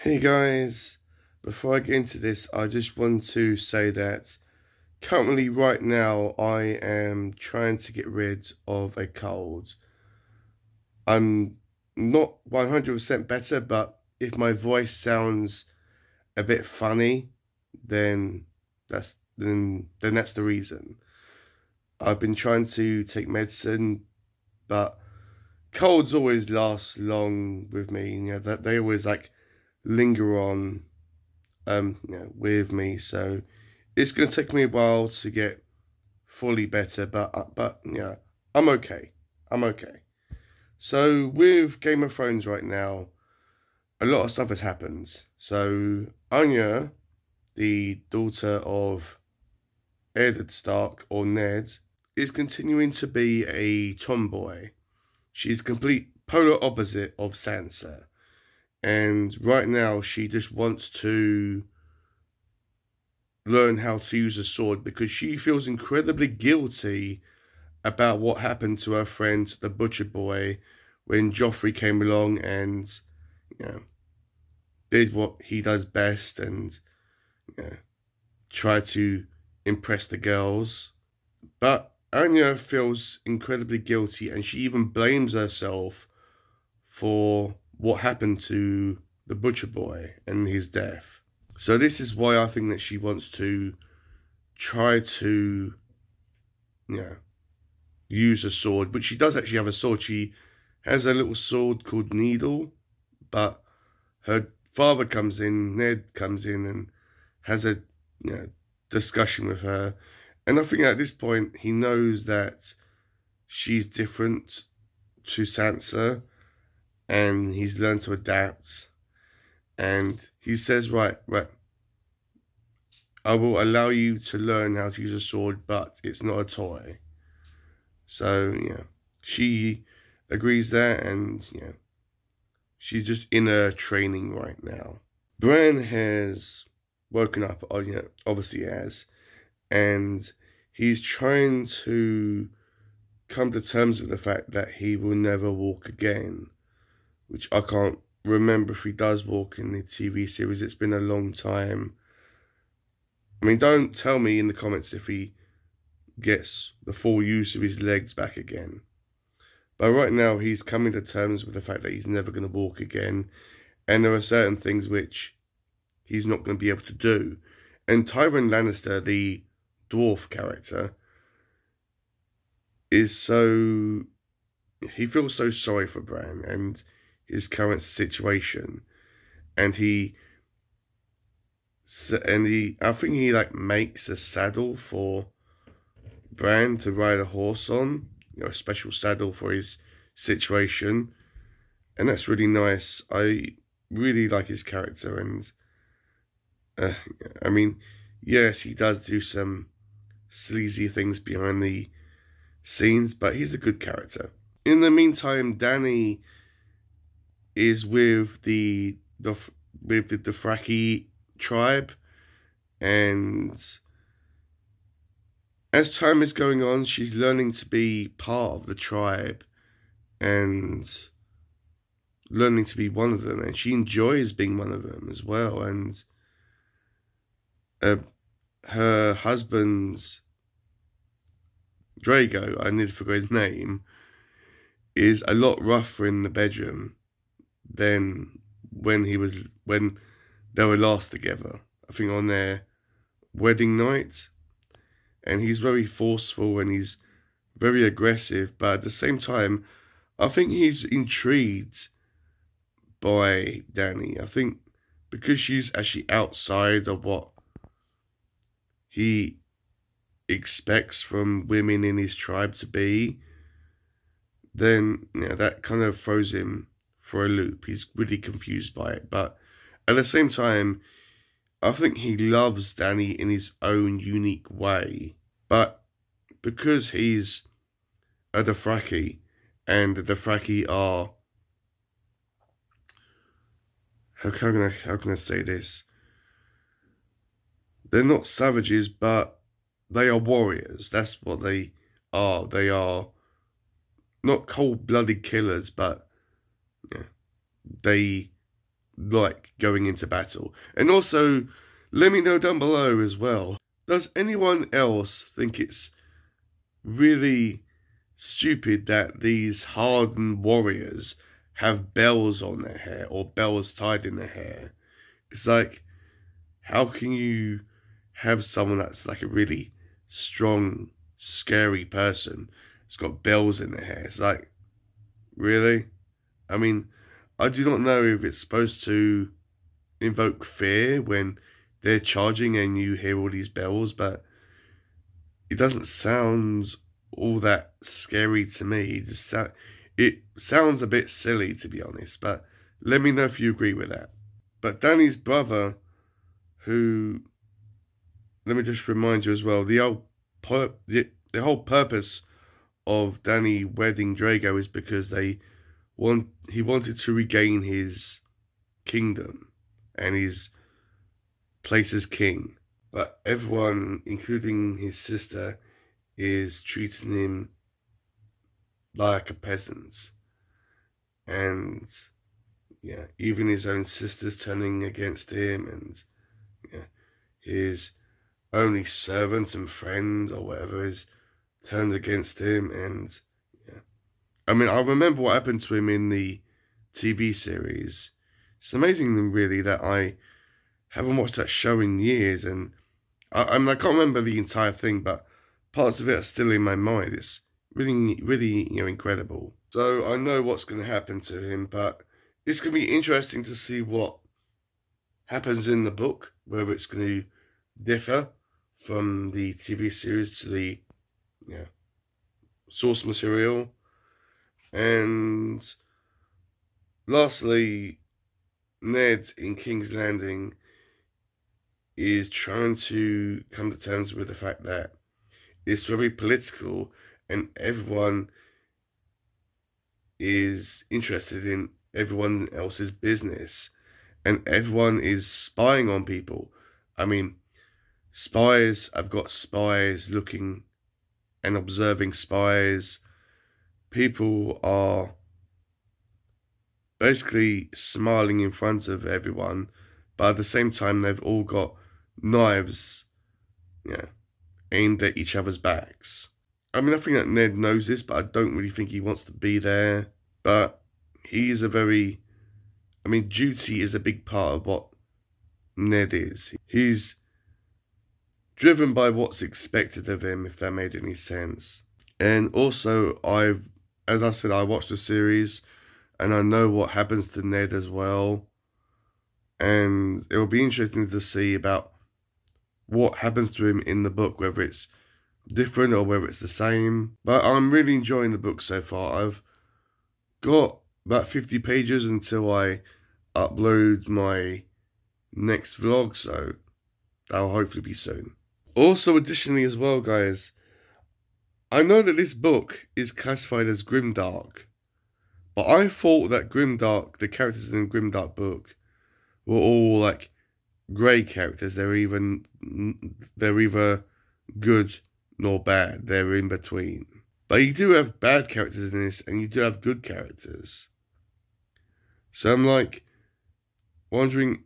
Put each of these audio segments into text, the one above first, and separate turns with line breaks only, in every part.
Hey guys, before I get into this, I just want to say that currently, right now, I am trying to get rid of a cold. I'm not 100% better, but if my voice sounds a bit funny, then that's the reason. I've been trying to take medicine, but colds always last long with me. That they always like linger on with me. So it's going to take me a while to get fully better, but I'm okay. I'm okay. So with Game of Thrones right now, a lot of stuff has happened. So Anya, the daughter of Eddard Stark or Ned, is continuing to be a tomboy. She's complete polar opposite of Sansa. And right now she just wants to learn how to use a sword because she feels incredibly guilty about what happened to her friend, the butcher boy, when Joffrey came along and, you know, did what he does best and, you know, tried to impress the girls. But Anya feels incredibly guilty and she even blames herself for what happened to the butcher boy and his death. So this is why I think that she wants to try to, use a sword. But she does actually have a sword. She has a little sword called Needle, but her father comes in, Ned comes in and has a discussion with her. And I think at this point he knows that she's different to Sansa and he's learned to adapt. And he says, right, I will allow you to learn how to use a sword, but it's not a toy. So, she agrees there, and, she's just in her training right now. Bran has woken up, obviously has, and he's trying to come to terms with the fact that he will never walk again, which I can't remember if he does walk in the TV series. It's been a long time. I mean, don't tell me in the comments if he gets the full use of his legs back again. But right now, he's coming to terms with the fact that he's never going to walk again. And there are certain things which he's not going to be able to do. And Tywin Lannister, the dwarf character, is so... he feels so sorry for Bran and his current situation. And I think he like makes a saddle for Bran to ride a horse on, a special saddle for his situation, and that's really nice. I really like his character, and I mean, yes, he does do some sleazy things behind the scenes, but he's a good character. In the meantime, Dany is with the Dothraki tribe, and as time is going on, she's learning to be part of the tribe and learning to be one of them, and she enjoys being one of them as well. And her husband's Drago, I need to forget his name, is a lot rougher in the bedroom than when they were last together. I think on their wedding night. And he's very forceful and he's very aggressive. But at the same time, I think he's intrigued by Dany. I think because she's actually outside of what he expects from women in his tribe to be, then that kind of throws him for a loop. He's really confused by it. But at the same time, I think he loves Dany in his own unique way. But because he's a Dothraki, and the Dothraki are... How can I say this? They're not savages, but they are warriors. That's what they are. They are not cold-blooded killers, but they like going into battle. And also, let me know down below as well, does anyone else think it's really stupid that these hardened warriors have bells on their hair or bells tied in their hair? It's like, how can you have someone that's like a really strong, scary person who's got bells in their hair? It's like, really? I mean, I do not know if it's supposed to invoke fear when they're charging and you hear all these bells, but it doesn't sound all that scary to me. It sounds a bit silly, to be honest, but let me know if you agree with that. But Dany's brother, who, let me just remind you as well, the whole purpose of Dany wedding Drago is because he wanted to regain his kingdom and his place as king. But everyone, including his sister, is treating him like a peasant. And yeah, even his own sister's turning against him, and yeah, his only servant and friend or whatever is turned against him. And yeah, I mean, I remember what happened to him in the TV series. It's amazing, really, that I haven't watched that show in years, and I mean, I can't remember the entire thing, but parts of it are still in my mind. It's really, really, incredible. So I know what's going to happen to him, but it's going to be interesting to see what happens in the book, whether it's going to differ from the TV series to the source material. And lastly, Ned in King's Landing is trying to come to terms with the fact that it's very political and everyone is interested in everyone else's business and everyone is spying on people. I mean, I've got spies looking and observing spies. People are basically smiling in front of everyone, but at the same time they've all got knives, aimed at each other's backs. I mean, I think that Ned knows this, but I don't really think he wants to be there. But he's duty is a big part of what Ned is. He's driven by what's expected of him, if that made any sense. And also, as I said, I watched the series, and I know what happens to Ned as well. And it will be interesting to see about what happens to him in the book, whether it's different or whether it's the same. But I'm really enjoying the book so far. I've got about 50 pages until I upload my next vlog, so that'll hopefully be soon. Also, additionally as well, guys, I know that this book is classified as grimdark, but I thought that grimdark, the characters in the grimdark book, were all like grey characters. They're either good nor bad. They're in between. But you do have bad characters in this, and you do have good characters. So I'm like wondering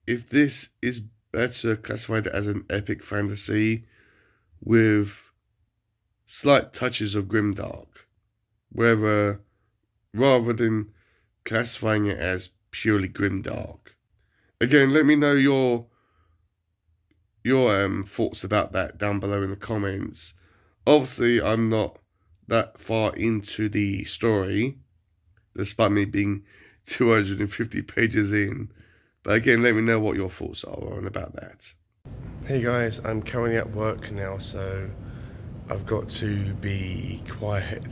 if this is better classified as an epic fantasy with slight touches of grimdark, rather than classifying it as purely grimdark. Again, let me know your thoughts about that down below in the comments. Obviously, I'm not that far into the story, despite me being 250 pages in. But again, let me know what your thoughts are on about that. Hey guys, I'm currently at work now, so I've got to be quiet.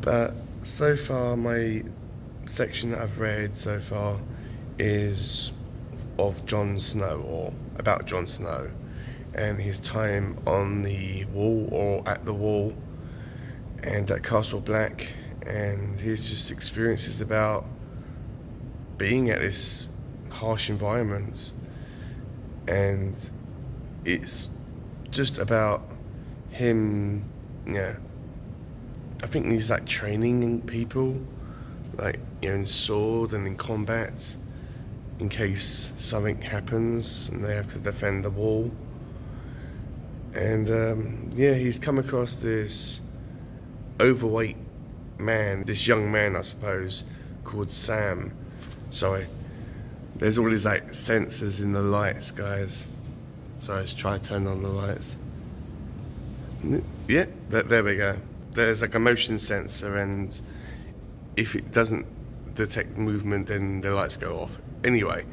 But so far, my section that I've read so far is of Jon Snow, or about Jon Snow and his time on the wall, or at the wall, and at Castle Black, and his just experiences about being at this harsh environment. And it's just about him, I think he's like training people, like in sword and in combat, in case something happens and they have to defend the wall. And yeah, he's come across this overweight man, this young man I suppose, called Sam. Sorry, there's all these like sensors in the lights, guys. So let's try to turn on the lights. Yeah, there we go. There's like a motion sensor, and if it doesn't detect movement, then the lights go off. Anyway,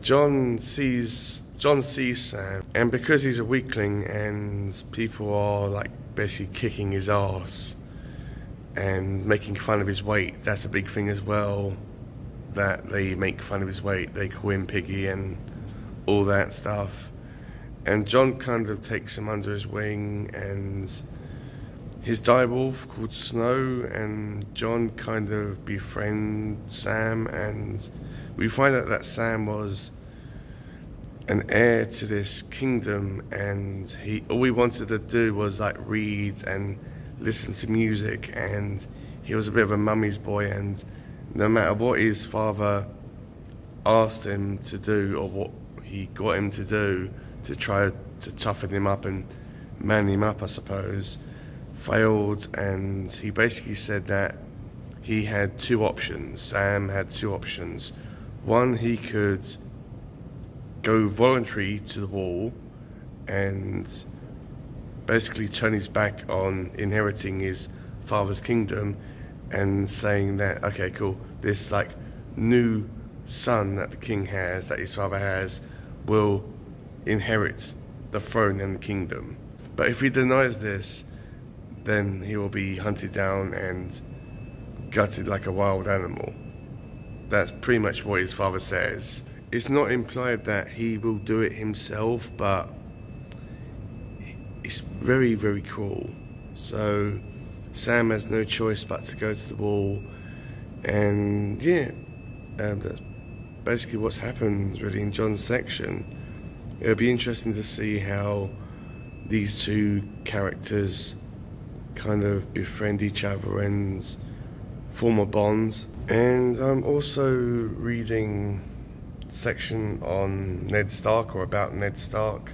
John sees Sam, and because he's a weakling and people are like basically kicking his ass and making fun of his weight, that's a big thing as well, that they make fun of his weight. They call him Piggy and all that stuff. And John kind of takes him under his wing, and his direwolf called Snow and John kind of befriend Sam, and we find out that Sam was an heir to this kingdom, and all he wanted to do was like read and listen to music, and he was a bit of a mummy's boy, and no matter what his father asked him to do or what he got him to do to try to toughen him up and man him up, I suppose, failed. And he basically said that he had two options. Sam had two options. One, he could go voluntary to the wall and basically turn his back on inheriting his father's kingdom and saying that, okay, cool, this like new son that the king has, that his father has, will inherit the throne and the kingdom. But if he denies this, then he will be hunted down and gutted like a wild animal. That's pretty much what his father says. It's not implied that he will do it himself, but it's very, very cruel. So Sam has no choice but to go to the wall, and yeah, that's basically what's happened really in John's section. It'll be interesting to see how these two characters kind of befriend each other and form a bond. And I'm also reading a section on Ned Stark, or about Ned Stark,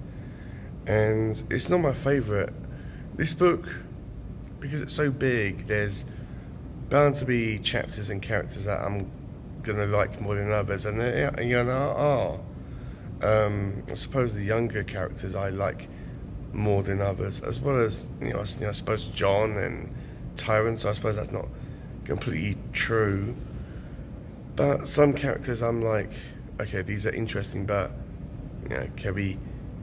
and it's not my favourite. This book, because it's so big, there's bound to be chapters and characters that I'm gonna like more than others, and there are. I suppose the younger characters I like more than others, as well as I suppose John and Tyrant. So I suppose that's not completely true, but some characters I'm like, okay, these are interesting, but can we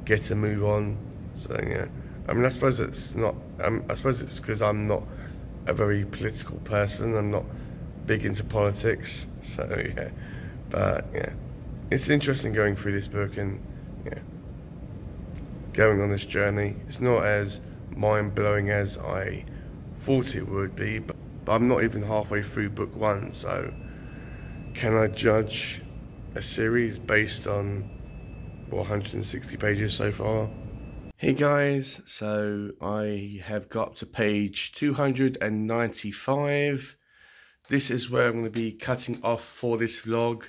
get a move on? So I mean, I suppose it's not. I suppose it's because I'm not a very political person. I'm not big into politics. So yeah, but yeah, it's interesting going through this book and going on this journey. It's not as mind-blowing as I thought it would be, but I'm not even halfway through book one. So can I judge a series based on 160 pages so far? Hey guys, so I have got up to page 295. This is where I'm going to be cutting off for this vlog.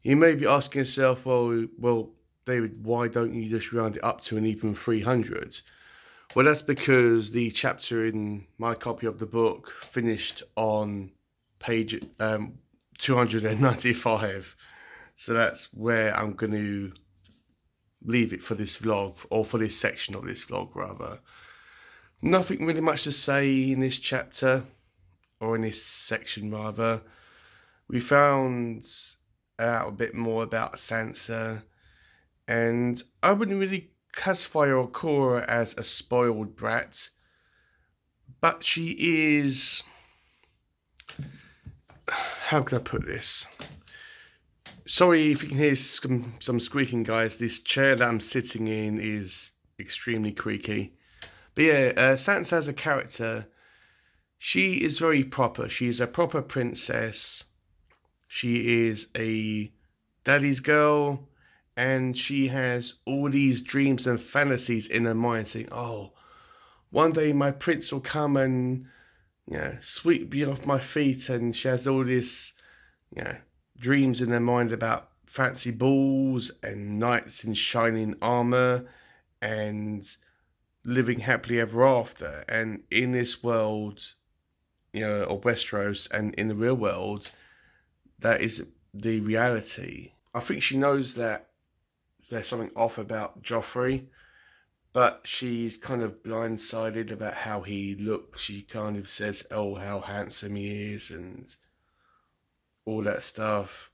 You may be asking yourself, well, David, why don't you just round it up to an even 300? Well, that's because the chapter in my copy of the book finished on page 295. So that's where I'm going to leave it for this vlog, or for this section of this vlog rather. Nothing really much to say in this chapter, or in this section rather. We found out a bit more about Sansa, and I wouldn't really classify or call her as a spoiled brat, but she is, how can I put this? Sorry if you can hear some squeaking, guys. This chair that I'm sitting in is extremely creaky. But yeah, Sansa as a character, she is very proper. She is a proper princess. She is a daddy's girl, and she has all these dreams and fantasies in her mind, saying, oh, one day my prince will come and sweep me off my feet, and she has all this dreams in their mind about fancy balls and knights in shining armor and living happily ever after. And in this world, you know, of Westeros, and in the real world, that is the reality. I think she knows that there's something off about Joffrey, but she's kind of blindsided about how he looks. She kind of says, oh, how handsome he is and all that stuff.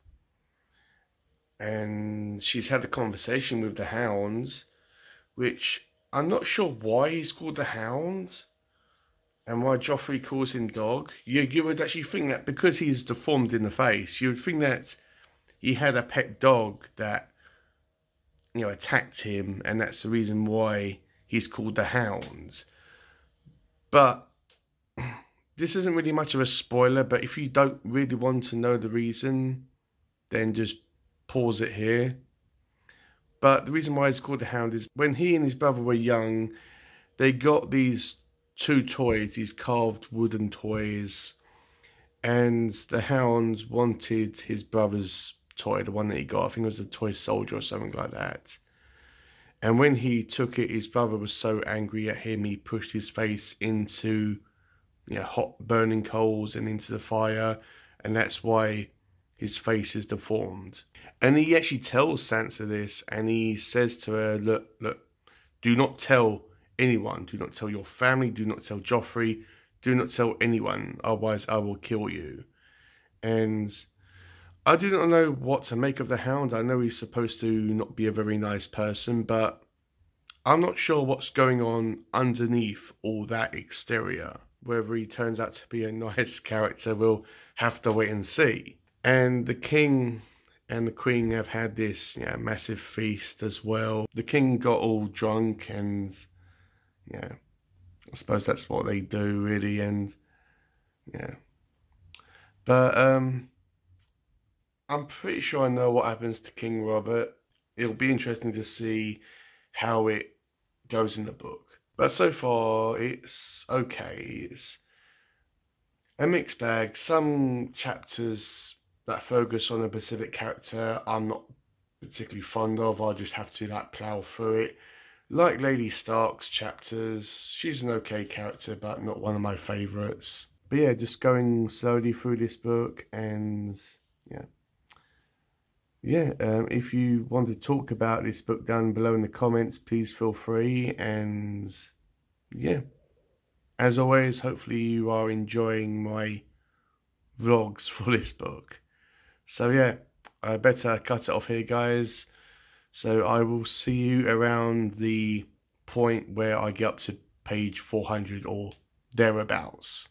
And she's had a conversation with the Hounds, which I'm not sure why he's called the Hound and why Joffrey calls him Dog. You would actually think that because he's deformed in the face, you would think that he had a pet dog that, you know, attacked him, and that's the reason why he's called the Hounds. But this isn't really much of a spoiler, but if you don't really want to know the reason, then just pause it here. But the reason why it's called the Hound is when he and his brother were young, they got these two toys, these carved wooden toys, and the Hound wanted his brother's toy, the one that he got. I think it was a toy soldier or something like that. And when he took it, his brother was so angry at him, he pushed his face into, you know, hot burning coals and into the fire, and that's why his face is deformed. And he actually tells Sansa this, and he says to her, look, do not tell anyone. Do not tell your family. Do not tell Joffrey. Do not tell anyone, otherwise I will kill you. And I do not know what to make of the Hound. I know he's supposed to not be a very nice person, but I'm not sure what's going on underneath all that exterior. Whether he turns out to be a nice character, we'll have to wait and see. And the king and the queen have had this, you know, massive feast as well. The king got all drunk, and yeah, I suppose that's what they do really. And yeah, but I'm pretty sure I know what happens to King Robert. It'll be interesting to see how it goes in the book. But so far, it's okay. It's a mixed bag. Some chapters that focus on a specific character I'm not particularly fond of. I just have to like plow through it. Like Lady Stark's chapters, she's an okay character, but not one of my favourites. But yeah, just going slowly through this book, and yeah. If you want to talk about this book down below in the comments, please feel free. And yeah, as always, hopefully you are enjoying my vlogs for this book. So yeah, I better cut it off here, guys. So I will see you around the point where I get up to page 400 or thereabouts.